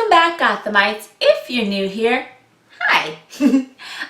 Welcome back, Gothamites. If you're new here, hi.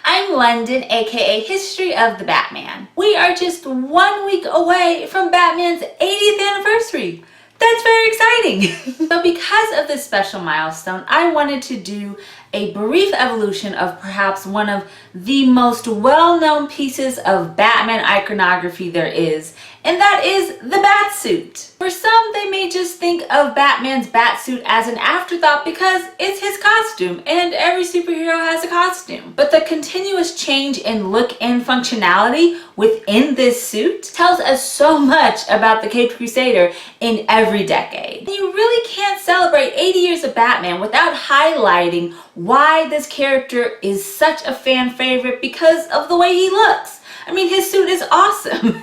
I'm London, aka History of the Batman. We are just 1 week away from Batman's 80th anniversary. That's very exciting. So because of this special milestone, I wanted to do a brief evolution of perhaps one of the most well-known pieces of Batman iconography there is, and that is the Batsuit. For some, they may just think of Batman's Batsuit as an afterthought because it's his costume, and every superhero has a costume. But the continuous change in look and functionality within this suit tells us so much about the Caped Crusader in every decade. You really can't celebrate 80 years of Batman without highlighting why this character is such a fan favorite because of the way he looks. I mean, his suit is awesome.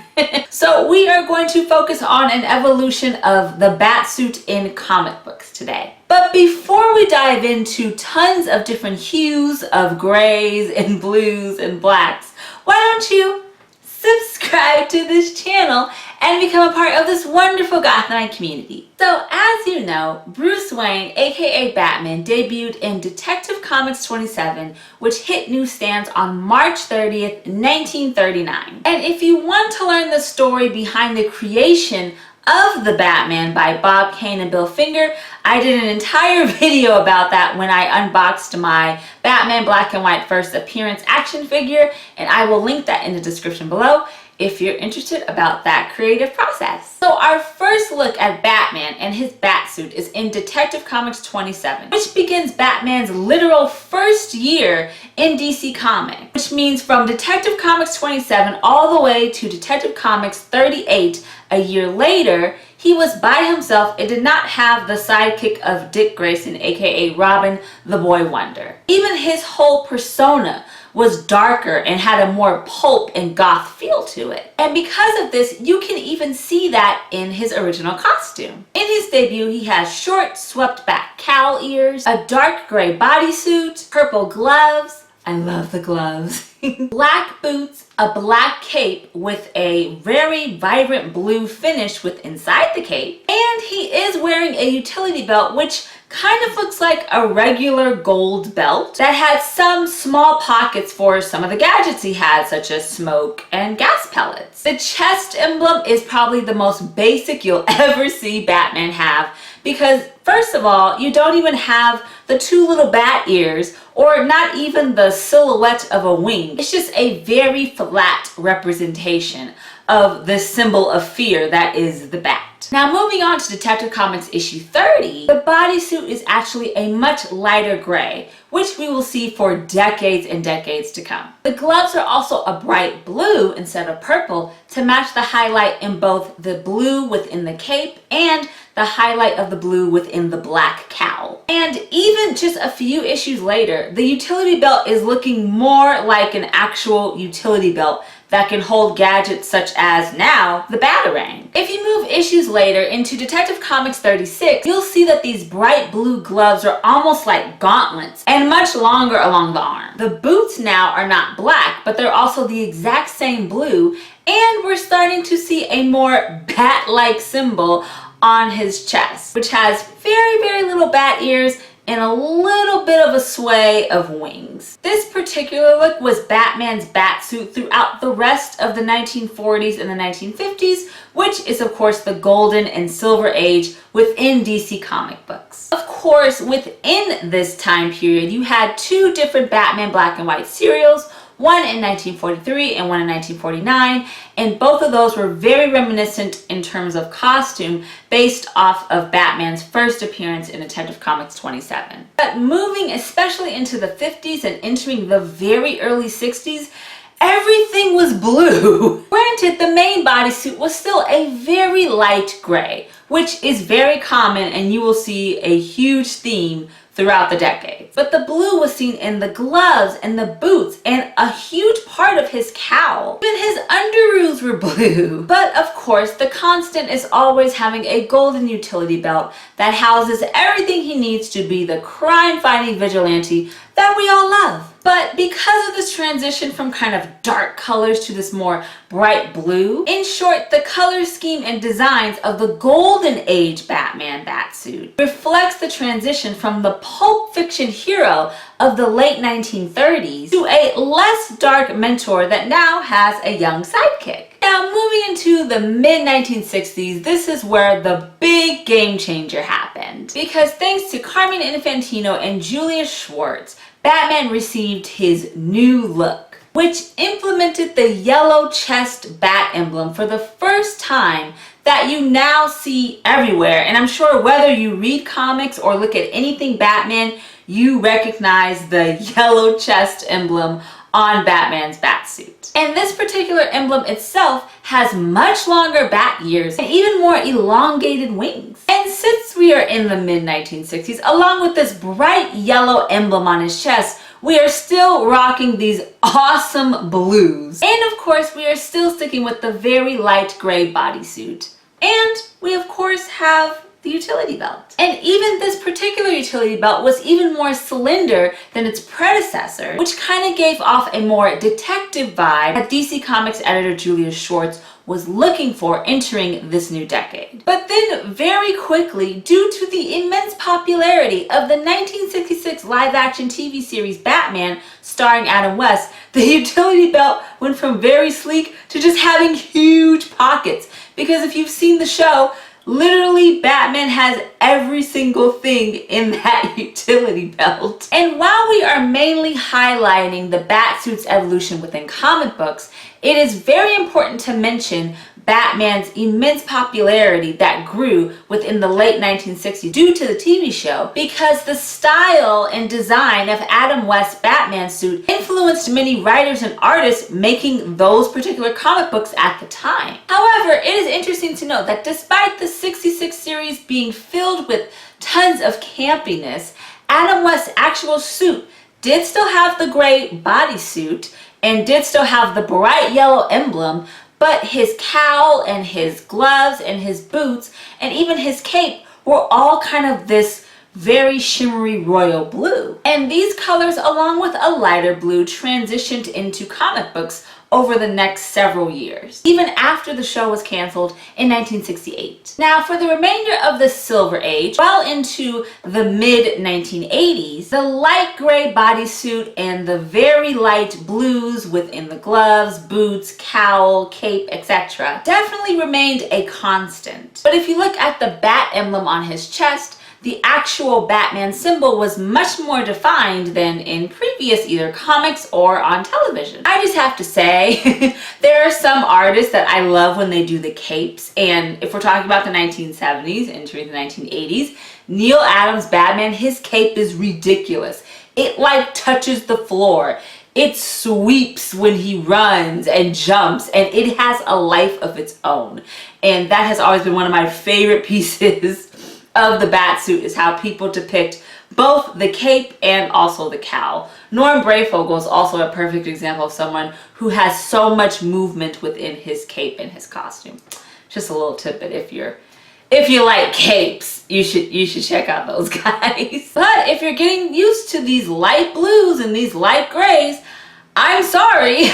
So we are going to focus on an evolution of the Batsuit in comic books today. But before we dive into tons of different hues of grays and blues and blacks, why don't you subscribe to this channel and become a part of this wonderful Gothamite community. So as you know, Bruce Wayne, aka Batman, debuted in Detective Comics 27, which hit newsstands on March 30th, 1939. And if you want to learn the story behind the creation of the Batman by Bob Kane and Bill Finger, I did an entire video about that when I unboxed my Batman Black and White First Appearance action figure, and I will link that in the description below if you're interested about that creative process. So our first look at Batman and his Batsuit is in Detective Comics 27, which begins Batman's literal first year in DC Comics, which means from Detective Comics 27 all the way to Detective Comics 38 a year later, he was by himself and did not have the sidekick of Dick Grayson, aka Robin the Boy Wonder. Even his whole persona was darker and had a more pulp and goth feel to it. And because of this, you can even see that in his original costume. In his debut, he has short, swept back cowl ears, a dark gray bodysuit, purple gloves, I love the gloves, black boots, a black cape with a very vibrant blue finish with inside the cape, and he is wearing a utility belt which kind of looks like a regular gold belt that has some small pockets for some of the gadgets he had, such as smoke and gas pellets. The chest emblem is probably the most basic you'll ever see Batman have because, first of all, you don't even have the two little bat ears or not even the silhouette of a wing. It's just a very flat representation of the symbol of fear that is the bat. Now moving on to Detective Comics issue 30, the bodysuit is actually a much lighter gray, which we will see for decades and decades to come. The gloves are also a bright blue instead of purple to match the highlight in both the blue within the cape and the highlight of the blue within the black cowl. And even just a few issues later, the utility belt is looking more like an actual utility belt that can hold gadgets such as, now, the Batarang. If you move issues later into Detective Comics 36, you'll see that these bright blue gloves are almost like gauntlets and much longer along the arm. The boots now are not black, but they're also the exact same blue, and we're starting to see a more bat-like symbol on his chest, which has very, very little bat ears and a little bit of a sway of wings. This particular look was Batman's Batsuit throughout the rest of the 1940s and the 1950s, which is of course the golden and silver age within DC comic books. Of course, within this time period, you had two different Batman black and white serials, one in 1943 and one in 1949, and both of those were very reminiscent in terms of costume based off of Batman's first appearance in Detective Comics 27. But moving especially into the 50s and entering the very early 60s, everything was blue. Granted, the main bodysuit was still a very light gray, which is very common and you will see a huge theme throughout the decades. But the blue was seen in the gloves and the boots and a huge part of his cowl. Even his underoos were blue. But of course, the constant is always having a golden utility belt that houses everything he needs to be the crime-fighting vigilante that we all love. But because of this transition from kind of dark colors to this more bright blue, in short, the color scheme and designs of the Golden Age Batman Batsuit reflects the transition from the pulp fiction hero of the late 1930s to a less dark mentor that now has a young sidekick. Now, moving into the mid-1960s, this is where the big game changer happened. Because thanks to Carmine Infantino and Julius Schwartz, Batman received his new look, which implemented the yellow chest bat emblem for the first time that you now see everywhere. And I'm sure whether you read comics or look at anything Batman, you recognize the yellow chest emblem on Batman's Batsuit. And this particular emblem itself has much longer bat ears and even more elongated wings. And since we are in the mid-1960s, along with this bright yellow emblem on his chest, we are still rocking these awesome blues. And of course, we are still sticking with the very light gray bodysuit. And we of course have the utility belt. And even this particular utility belt was even more slender than its predecessor, which kind of gave off a more detective vibe that DC Comics editor Julius Schwartz was looking for entering this new decade. But then very quickly, due to the immense popularity of the 1966 live-action TV series Batman starring Adam West, the utility belt went from very sleek to just having huge pockets. Because if you've seen the show, literally, Batman has every single thing in that utility belt. And while we are mainly highlighting the Batsuit's evolution within comic books, it is very important to mention Batman's immense popularity that grew within the late 1960s due to the TV show, because the style and design of Adam West's Batman suit influenced many writers and artists making those particular comic books at the time. However, it is interesting to note that despite the 66 series being filled with tons of campiness, Adam West's actual suit did still have the gray bodysuit and did still have the bright yellow emblem, but his cowl and his gloves and his boots and even his cape were all kind of this very shimmery royal blue. And these colors, along with a lighter blue, transitioned into comic books over the next several years, even after the show was canceled in 1968. Now, for the remainder of the Silver Age, well into the mid-1980s, the light gray bodysuit and the very light blues within the gloves, boots, cowl, cape, etc. definitely remained a constant. But if you look at the bat emblem on his chest, the actual Batman symbol was much more defined than in previous either comics or on television. I just have to say, there are some artists that I love when they do the capes, and if we're talking about the 1970s entering the 1980s, Neil Adams' Batman, his cape is ridiculous. It like touches the floor. It sweeps when he runs and jumps, and it has a life of its own. And that has always been one of my favorite pieces of the Batsuit, is how people depict both the cape and also the cowl. Norm Brayfogle is also a perfect example of someone who has so much movement within his cape and his costume. Just a little tidbit, if you like capes, you should check out those guys. But if you're getting used to these light blues and these light grays, I'm sorry,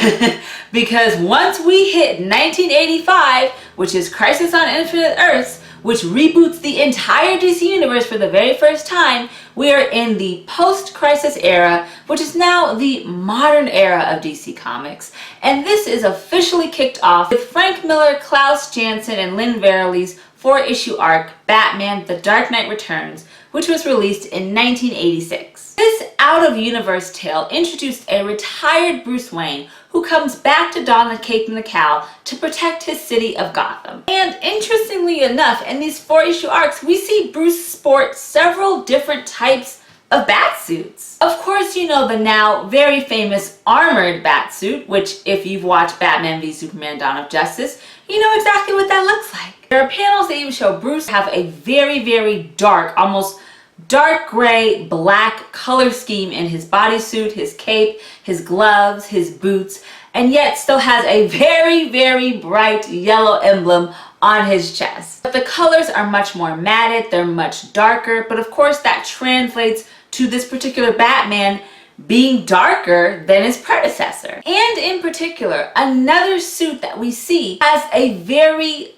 because once we hit 1985, which is Crisis on Infinite Earths, which reboots the entire DC universe for the very first time, we are in the post-crisis era, which is now the modern era of DC Comics. And this is officially kicked off with Frank Miller, Klaus Janson, and Lynn Verley's 4-issue arc, Batman: The Dark Knight Returns, which was released in 1986. This out-of-universe tale introduced a retired Bruce Wayne who comes back to don the cape and the cowl to protect his city of Gotham. And interestingly enough, in these 4-issue arcs, we see Bruce sport several different types of Batsuits. Of course, you know the now very famous armored Batsuit, which if you've watched Batman v Superman: Dawn of Justice, you know exactly what that looks like. There are panels that even show Bruce have a very, very dark, almost dark gray, black color scheme in his bodysuit, his cape, his gloves, his boots, and yet still has a very, very bright yellow emblem on his chest. But the colors are much more matted, they're much darker, but of course that translates to this particular Batman being darker than his predecessor. And in particular, another suit that we see has a very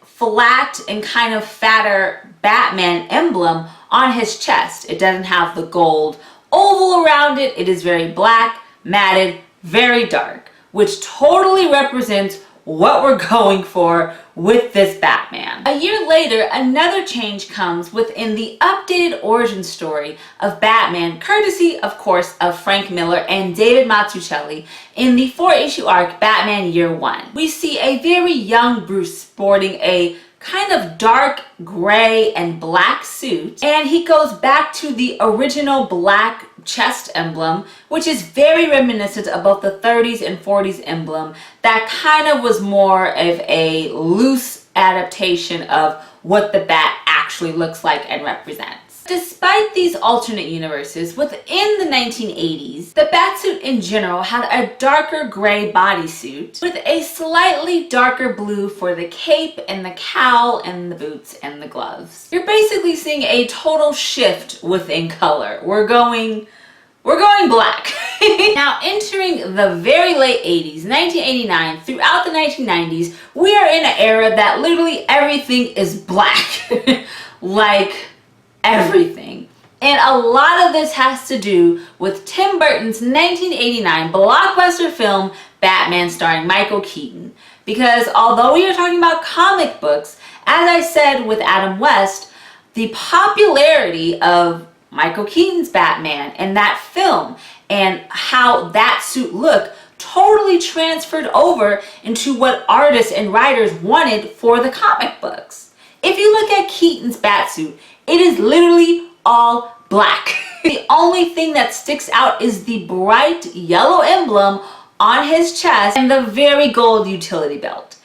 flat and kind of fatter Batman emblem on his chest. It doesn't have the gold oval around it. It is very black, matted, very dark, which totally represents what we're going for with this Batman. A year later, another change comes within the updated origin story of Batman, courtesy, of course, of Frank Miller and David Mazzucchelli in the 4-issue arc Batman Year One. We see a very young Bruce sporting a kind of dark gray and black suit, and he goes back to the original black chest emblem, which is very reminiscent of both the 30s and 40s emblem that kind of was more of a loose adaptation of what the bat actually looks like and represents. Despite these alternate universes, within the 1980s, the Batsuit in general had a darker gray bodysuit with a slightly darker blue for the cape and the cowl and the boots and the gloves. You're basically seeing a total shift within color. We're going black. Now, entering the very late 80s, 1989, throughout the 1990s, we are in an era that literally everything is black. Everything. And a lot of this has to do with Tim Burton's 1989 blockbuster film Batman starring Michael Keaton. Because although we are talking about comic books, as I said with Adam West, the popularity of Michael Keaton's Batman and that film and how that suit looked totally transferred over into what artists and writers wanted for the comic books. If you look at Keaton's Batsuit, it is literally all black. The only thing that sticks out is the bright yellow emblem on his chest and the very gold utility belt.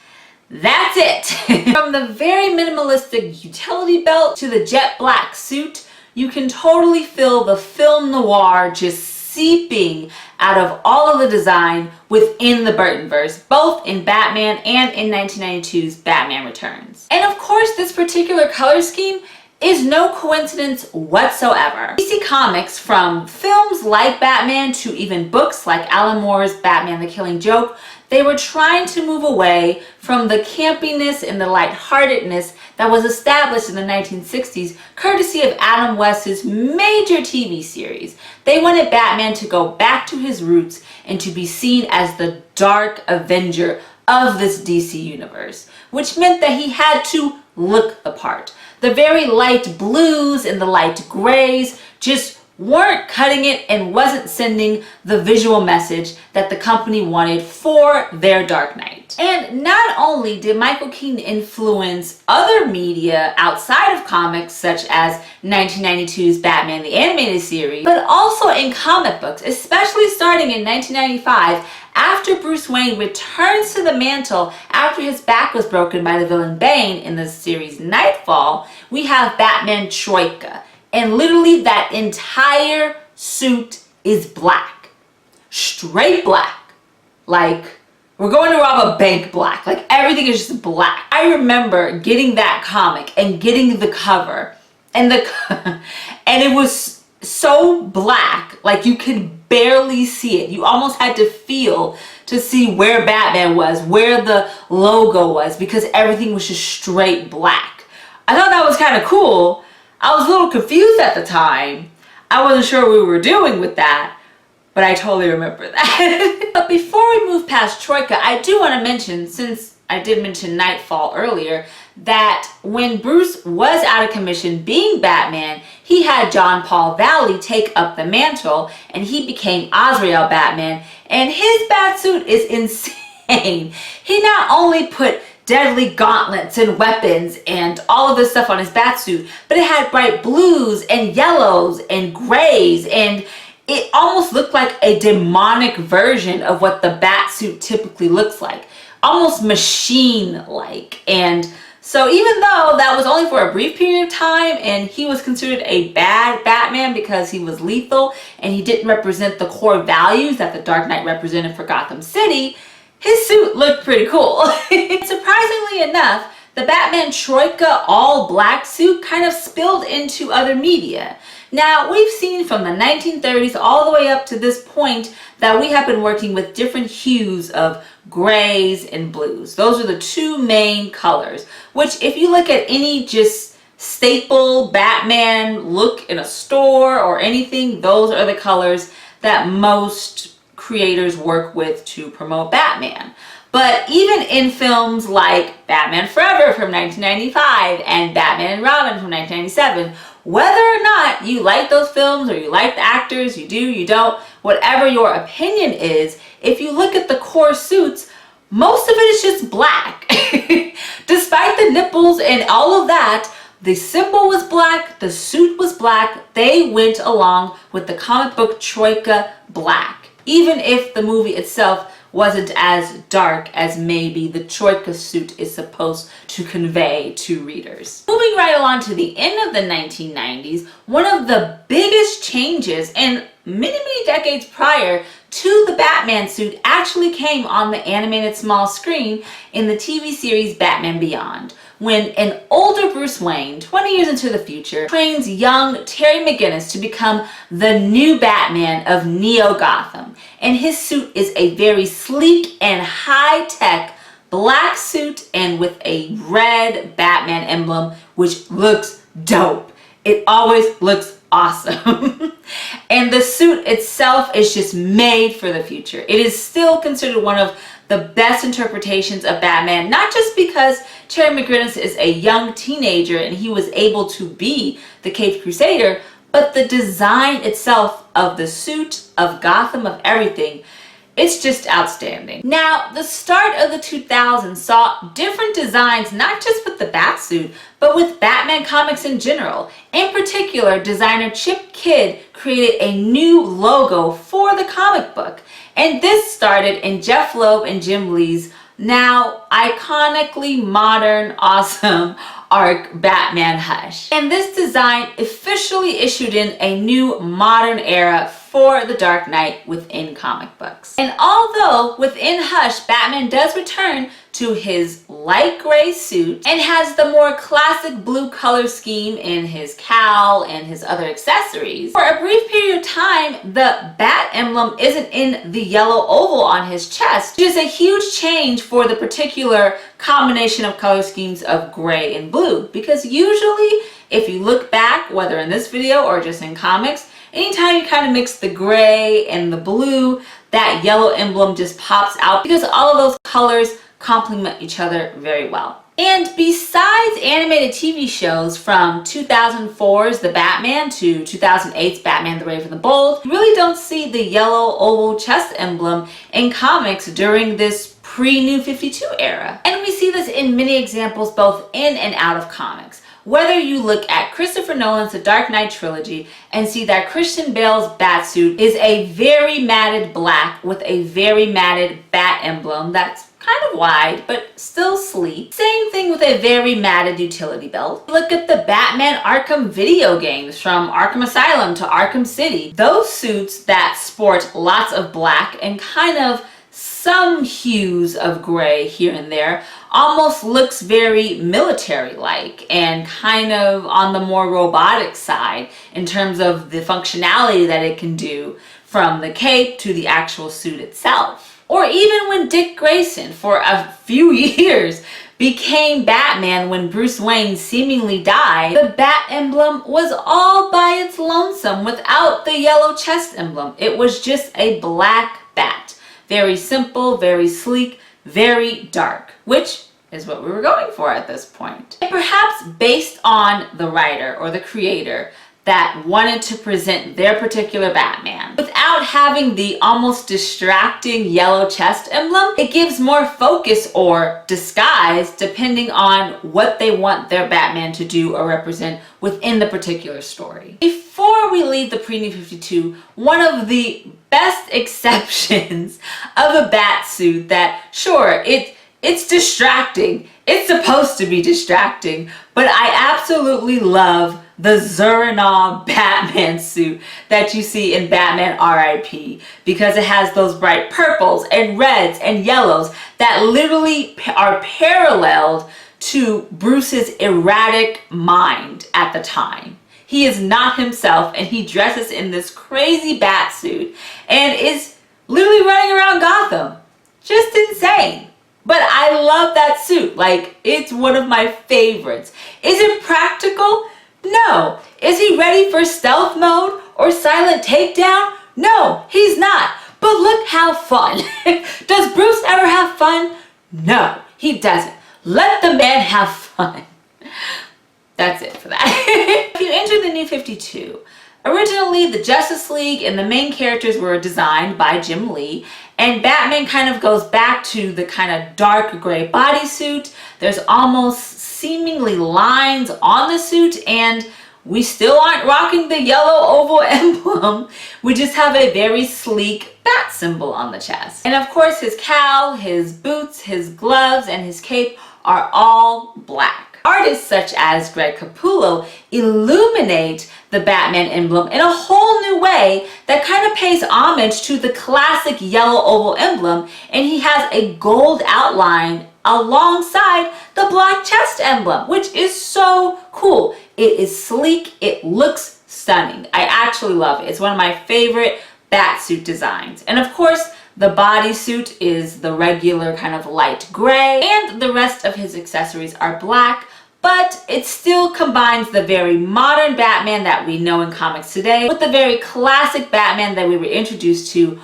That's it. From the very minimalistic utility belt to the jet black suit, you can totally feel the film noir just seeping out of all of the design within the Burtonverse, both in Batman and in 1992's Batman Returns. And of course, this particular color scheme is no coincidence whatsoever. DC Comics, from films like Batman to even books like Alan Moore's Batman the Killing Joke, they were trying to move away from the campiness and the lightheartedness that was established in the 1960s, courtesy of Adam West's major TV series. They wanted Batman to go back to his roots and to be seen as the dark avenger of this DC universe, which meant that he had to look the part. The very light blues and the light grays just weren't cutting it and wasn't sending the visual message that the company wanted for their Dark Knight. And not only did Michael Keaton influence other media outside of comics, such as 1992's Batman the Animated Series, but also in comic books, especially starting in 1995, after Bruce Wayne returns to the mantle after his back was broken by the villain Bane in the series Nightfall, we have Batman Troika. And literally that entire suit is black. Straight black. Like, we're going to rob a bank black. Like, everything is just black. I remember getting that comic and getting the cover. And and it was so black, like you could barely see it. You almost had to feel to see where Batman was, where the logo was, because everything was just straight black. I thought that was kind of cool. I was a little confused at the time. I wasn't sure what we were doing with that, but I totally remember that. But before we move past Troika, I do want to mention, since I did mention Nightfall earlier, that when Bruce was out of commission being Batman, he had John Paul Valley take up the mantle and he became Azrael Batman, and his Batsuit is insane. He not only put deadly gauntlets and weapons and all of this stuff on his Batsuit, but it had bright blues and yellows and grays, and it almost looked like a demonic version of what the Batsuit typically looks like. Almost machine-like. And so even though that was only for a brief period of time and he was considered a bad Batman because he was lethal and he didn't represent the core values that the Dark Knight represented for Gotham City, his suit looked pretty cool. Surprisingly enough, the Batman Troika all black suit kind of spilled into other media. Now, we've seen from the 1930s all the way up to this point that we have been working with different hues of grays and blues. Those are the two main colors, which if you look at any just staple Batman look in a store or anything, those are the colors that most creators work with to promote Batman. But even in films like Batman Forever from 1995 and Batman and Robin from 1997, whether or not you like those films or you like the actors, you do, you don't, whatever your opinion is, if you look at the core suits, most of it is just black. Despite the nipples and all of that, the symbol was black, the suit was black, they went along with the comic book Troika black. Even if the movie itself wasn't as dark as maybe the Troika suit is supposed to convey to readers. Moving right along to the end of the 1990s, one of the biggest changes and many decades prior to the Batman suit actually came on the animated small screen in the TV series Batman Beyond, when an older Bruce Wayne, 20 years into the future, trains young Terry McGinnis to become the new Batman of Neo Gotham. And his suit is a very sleek and high-tech black suit and with a red Batman emblem, which looks dope. It always looks awesome. And the suit itself is just made for the future. It is still considered one of the best interpretations of Batman, not just because Terry McGinnis is a young teenager and he was able to be the Caped Crusader, but the design itself of the suit, of Gotham, of everything, it's just outstanding. Now, the start of the 2000s saw different designs, not just with the Batsuit, but with Batman comics in general. In particular, designer Chip Kidd created a new logo for the comic book. And this started in Jeff Loeb and Jim Lee's now iconically modern, awesome arc Batman Hush. And this design officially issued in a new modern era for the Dark Knight within comic books. And although within Hush, Batman does return to his light gray suit and has the more classic blue color scheme in his cowl and his other accessories, for a brief period of time, the bat emblem isn't in the yellow oval on his chest, which is a huge change for the particular combination of color schemes of gray and blue. Because usually, if you look back, whether in this video or just in comics, anytime you kind of mix the gray and the blue, that yellow emblem just pops out because all of those colors complement each other very well. And besides animated TV shows from 2004's The Batman to 2008's Batman the Brave and the Bold, you really don't see the yellow oval chest emblem in comics during this pre-New 52 era. And we see this in many examples both in and out of comics. Whether you look at Christopher Nolan's The Dark Knight trilogy and see that Christian Bale's Batsuit is a very matted black with a very matted bat emblem that's kind of wide, but still sleek. Same thing with a very matted utility belt. Look at the Batman Arkham video games from Arkham Asylum to Arkham City. Those suits that sport lots of black and kind of some hues of gray here and there almost looks very military-like and kind of on the more robotic side in terms of the functionality that it can do from the cape to the actual suit itself. Or even when Dick Grayson, for a few years, became Batman when Bruce Wayne seemingly died, the bat emblem was all by its lonesome without the yellow chest emblem. It was just a black bat. Very simple, very sleek, very dark, which is what we were going for at this point. And perhaps based on the writer or the creator that wanted to present their particular Batman without having the almost distracting yellow chest emblem, it gives more focus or disguise depending on what they want their Batman to do or represent within the particular story. Before we leave the pre-New 52, one of the best exceptions of a Batsuit that, sure, it's distracting. It's supposed to be distracting, but I absolutely love the Zur-En-Aw Batman suit that you see in Batman R.I.P. because it has those bright purples and reds and yellows that literally are paralleled to Bruce's erratic mind at the time. He is not himself, and he dresses in this crazy bat suit and is literally running around Gotham. Just insane. But I love that suit. Like, it's one of my favorites. Is it practical? No. Is he ready for stealth mode or silent takedown? No, he's not. But look how fun. Does Bruce ever have fun? No, he doesn't. Let the man have fun. That's it for that. If you enter the New 52, originally the Justice League and the main characters were designed by Jim Lee, and Batman kind of goes back to the kind of dark gray bodysuit. There's almost seemingly lines on the suit, and we still aren't rocking the yellow oval emblem. We just have a very sleek bat symbol on the chest. And of course his cowl, his boots, his gloves, and his cape are all black. Artists such as Greg Capullo illuminate the Batman emblem in a whole new way that kind of pays homage to the classic yellow oval emblem, and he has a gold outline alongside the black chest emblem, which is so cool. It is sleek, it looks stunning. I actually love it. It's one of my favorite Batsuit designs. And of course, the bodysuit is the regular kind of light gray, and the rest of his accessories are black, but it still combines the very modern Batman that we know in comics today with the very classic Batman that we were introduced to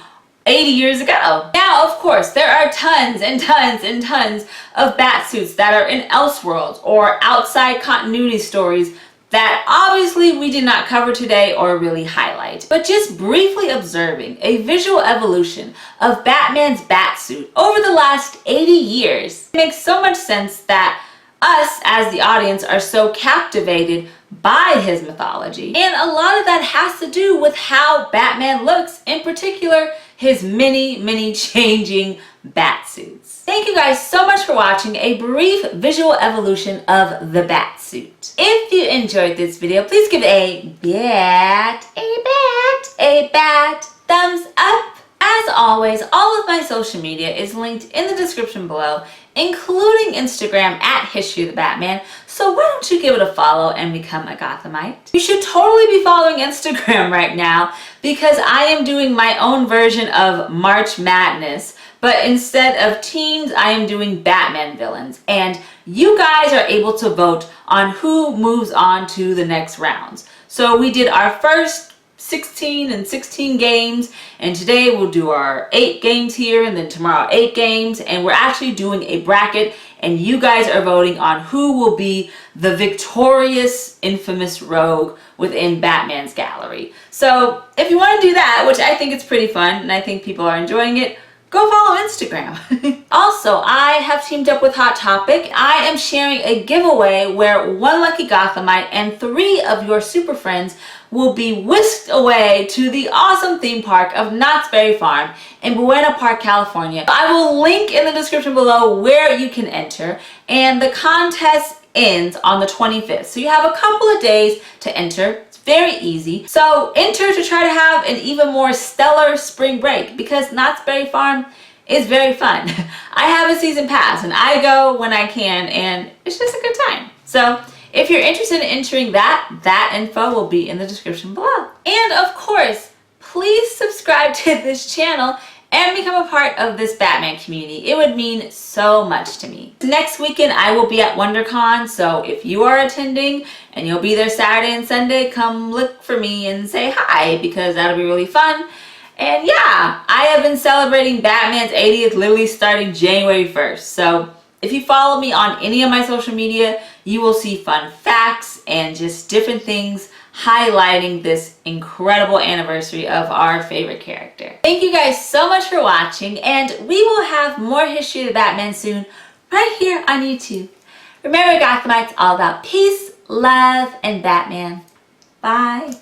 80 years ago. Now, of course, there are tons and tons and tons of Batsuits that are in Elseworlds or outside continuity stories that obviously we did not cover today or really highlight. But just briefly observing a visual evolution of Batman's Batsuit over the last 80 years makes so much sense that us as the audience are so captivated by his mythology. And a lot of that has to do with how Batman looks, in particular his many changing Batsuits. Thank you guys so much for watching a brief visual evolution of the Batsuit. If you enjoyed this video, please give it a bat thumbs up. As always, all of my social media is linked in the description below, including Instagram at History of the Batman. So why don't you give it a follow and become a Gothamite? You should totally be following Instagram right now because I am doing my own version of March Madness, but instead of teams, I am doing Batman villains. And you guys are able to vote on who moves on to the next rounds. So we did our first 16 and 16 games, and today we'll do our 8 games here, and then tomorrow 8 games, and we're actually doing a bracket, and you guys are voting on who will be the victorious infamous rogue within Batman's gallery. So if you want to do that, which I think it's pretty fun and I think people are enjoying it, go follow Instagram. Also, I have teamed up with Hot Topic. I am sharing a giveaway where 1 lucky Gothamite and 3 of your super friends will be whisked away to the awesome theme park of Knott's Berry Farm in Buena Park, California. I will link in the description below where you can enter, and the contest ends on the 25th. So you have a couple of days to enter. It's very easy. So enter to try to have an even more stellar spring break because Knott's Berry Farm is very fun. I have a season pass and I go when I can, and it's just a good time. So if you're interested in entering that info will be in the description below. And of course, please subscribe to this channel and become a part of this Batman community. It would mean so much to me. Next weekend, I will be at WonderCon, so if you are attending and you'll be there Saturday and Sunday, come look for me and say hi because that'll be really fun. And yeah, I have been celebrating Batman's 80th literally starting January 1st. So if you follow me on any of my social media, you will see fun facts and just different things highlighting this incredible anniversary of our favorite character. Thank you guys so much for watching, and we will have more History of the Batman soon right here on YouTube. Remember, Gothamites, all about peace, love, and Batman. Bye.